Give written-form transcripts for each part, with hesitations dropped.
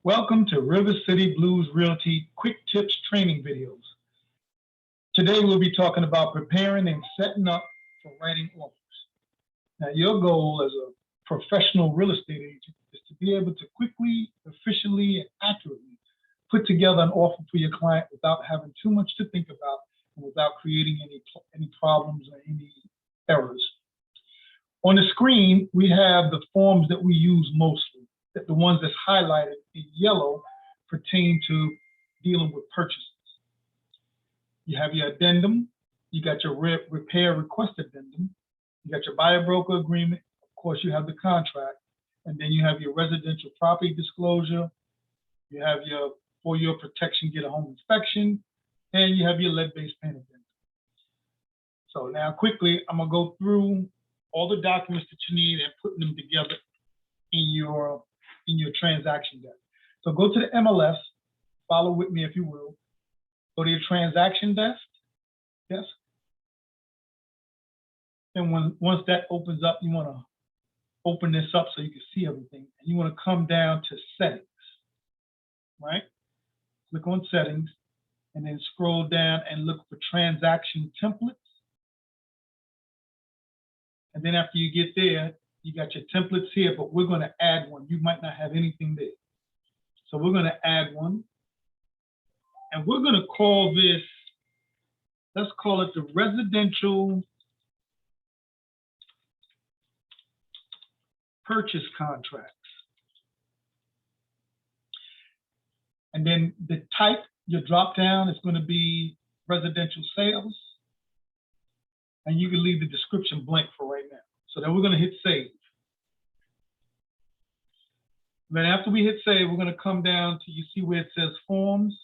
Welcome to River City Blues Realty Quick Tips training videos. Today we'll be talking about preparing and setting up for writing offers. Now, your goal as a professional real estate agent is to be able to quickly, efficiently, and accurately put together an offer for your client without having too much to think about and without creating any problems or any errors. On the screen, we have the forms that we use mostly. The ones that's highlighted in yellow pertain to dealing with purchases. You have your addendum, you got your repair request addendum, you got your buyer broker agreement, of course you have the contract, and then you have your residential property disclosure, you have your for your protection get a home inspection, and you have your lead-based paint addendum. So now quickly, I'm gonna go through all the documents that you need and putting them together in your transaction desk. So go to the MLS, follow with me if you will. Go to your transaction desk, yes. And once that opens up, you want to open this up so you can see everything. And you want to come down to settings, right? Click on settings and then scroll down and look for transaction templates. And then after you get there, you got your templates here, but we're going to add one. You might not have anything there. So we're going to add one. And we're going to call this, let's call it the residential purchase contracts. And then the type, your drop down is going to be residential sales. And you can leave the description blank for right now. So then we're going to hit save. Then after we hit save, we're going to come down to, you see where it says forms.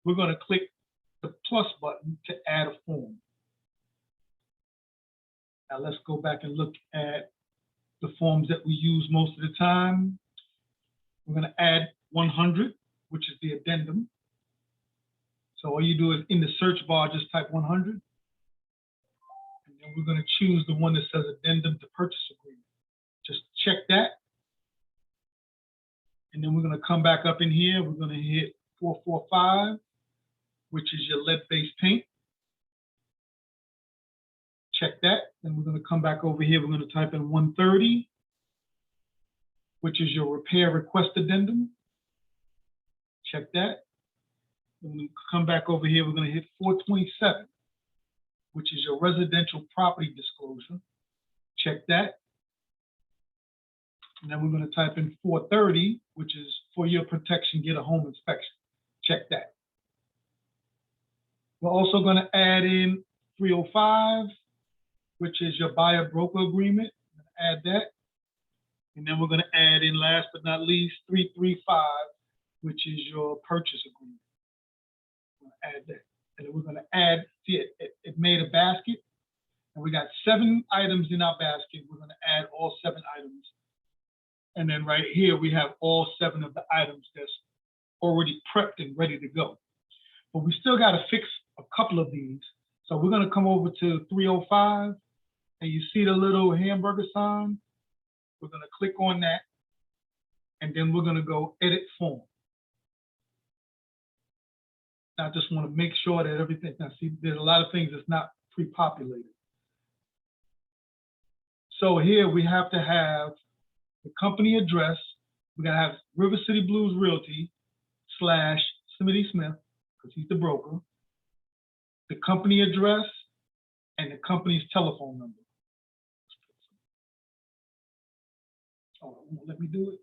We're going to click the plus button to add a form. Now let's go back and look at the forms that we use most of the time. We're going to add 100, which is the addendum. So all you do is in the search bar, just type 100. And we're going to choose the one that says addendum to purchase agreement. Just check that. And then we're going to come back up in here. We're going to hit 445, which is your lead-based paint. Check that. Then we're going to come back over here. We're going to type in 130, which is your repair request addendum. Check that. Then we come back over here. We're going to hit 427. Which is your residential property disclosure. Check that. And then we're going to type in 430, which is for your protection, get a home inspection. Check that. We're also going to add in 305, which is your buyer broker agreement. Add that. And then we're going to add in, last but not least, 335, which is your purchase agreement. Add that. And then we're going to add, see it made a basket, and we got 7 items in our basket. We're going to add all 7 items. And then right here, we have all 7 of the items that's already prepped and ready to go. But we still got to fix a couple of these. So we're going to come over to 305, and you see the little hamburger sign. We're going to click on that, and then we're going to go edit form. I just want to make sure that everything, now see, there's a lot of things that's not pre-populated. So here we have to have the company address. We got to have River City Blues Realty / Smitty Smith, because he's the broker, the company address, and the company's telephone number. Oh, it won't let me do it.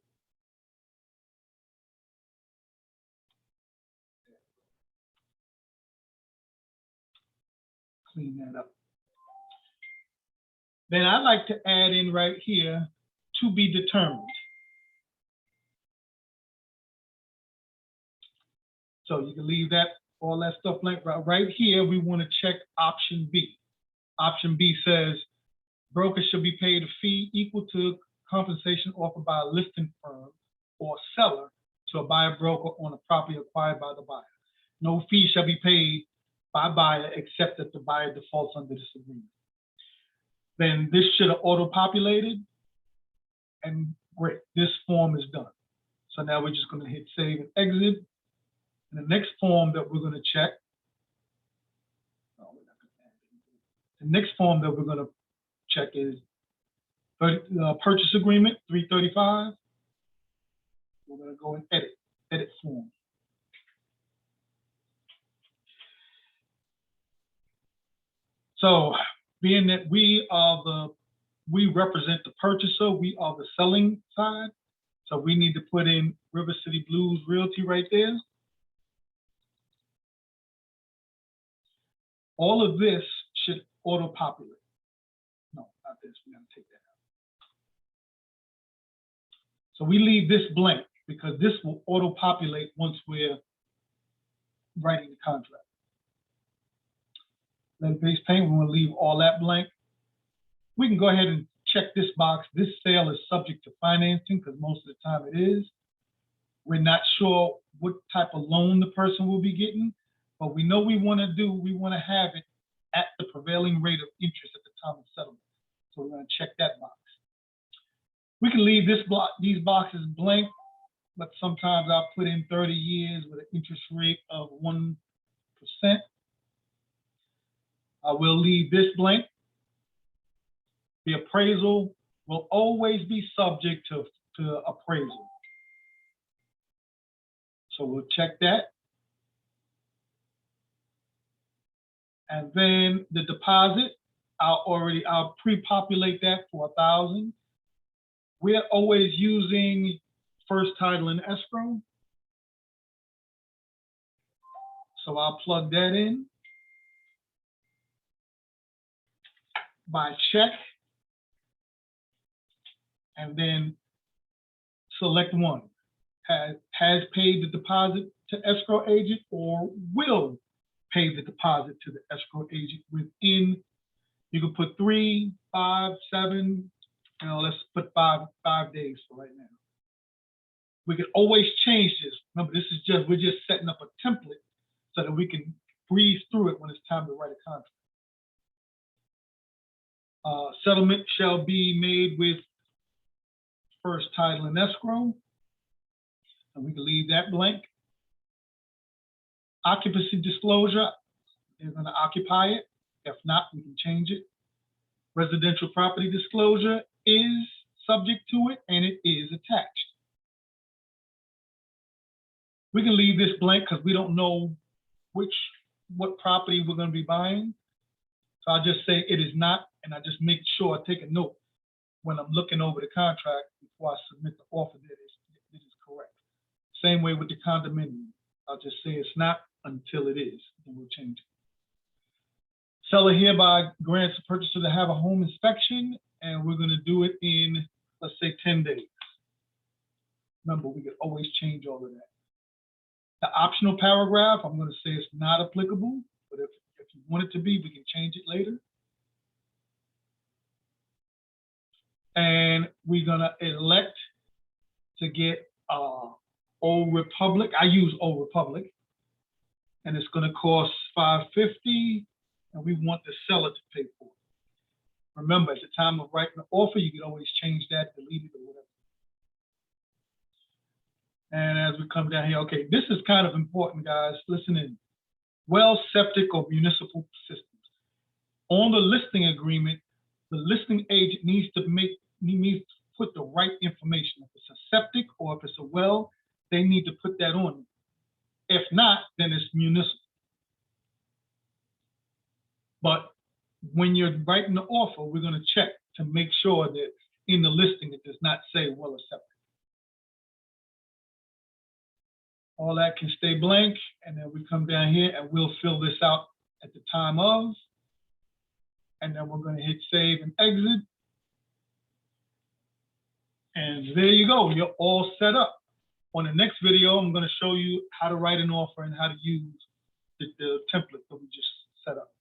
Clean that up. Then I'd like to add in right here, to be determined. So you can leave that, all that stuff blank. Right here, we want to check option B. Option B says, broker should be paid a fee equal to compensation offered by a listing firm or seller to a buyer broker on a property acquired by the buyer. No fee shall be paid by buyer except that the buyer defaults under this agreement. Then this should have auto-populated, and great, this form is done. So now we're just going to hit save and exit. And the next form that we're going to check, the next form that we're going to check is purchase agreement 335. We're going to go and edit form. So being that we represent the purchaser, we are the selling side. So we need to put in River City Blues Realty right there. All of this should auto-populate. No, not this, we're gonna take that out. So we leave this blank because this will auto-populate once we're writing the contract. Then base payment, we're gonna leave all that blank. We can go ahead and check this box. This sale is subject to financing because most of the time it is. We're not sure what type of loan the person will be getting, but we know we want to have it at the prevailing rate of interest at the time of settlement. So we're going to check that box. We can leave these boxes blank, but sometimes I'll put in 30 years with an interest rate of 1%. I will leave this blank. The appraisal will always be subject to appraisal. So we'll check that. And then the deposit, I'll pre-populate that for 1,000. We're always using first title and escrow. So I'll plug that in. By check. And then select one. Has paid the deposit to escrow agent or will pay the deposit to the escrow agent within, you can put 3, 5, 7, let's put five days for right now. We can always change this. Remember, we're just setting up a template so that we can breeze through it when it's time to write a contract. Settlement shall be made with first title and escrow. And we can leave that blank. Occupancy disclosure, they're going to occupy it. If not, we can change it. Residential property disclosure is subject to it and it is attached. We can leave this blank because we don't know what property we're going to be buying. So I'll just say it is not, and I just make sure I take a note when I'm looking over the contract before I submit the offer that it is correct. Same way with the condominium. I'll just say it's not until it is, and we'll change it. Seller hereby grants the purchaser to have a home inspection, and we're going to do it in, let's say, 10 days. Remember, we can always change all of that. The optional paragraph, I'm going to say it's not applicable, but if you want it to be, we can change it later. And we're going to elect to get Old Republic. I use Old Republic, and it's going to cost $550, and we want the seller to pay for it. Remember, at the time of writing the offer, you can always change that, delete it, or whatever. And as we come down here, okay, this is kind of important, guys. Listen in. Well, septic or municipal systems. On the listing agreement, the listing agent needs to put the right information. If it's a septic or if it's a well, they need to put that on. If not, then it's municipal. But when you're writing the offer, we're going to check to make sure that in the listing it does not say well or septic. All that can stay blank, and then we come down here and we'll fill this out at the time of, and then we're going to hit save and exit. And there you go, you're all set up. On the next video, I'm going to show you how to write an offer and how to use the template that we just set up.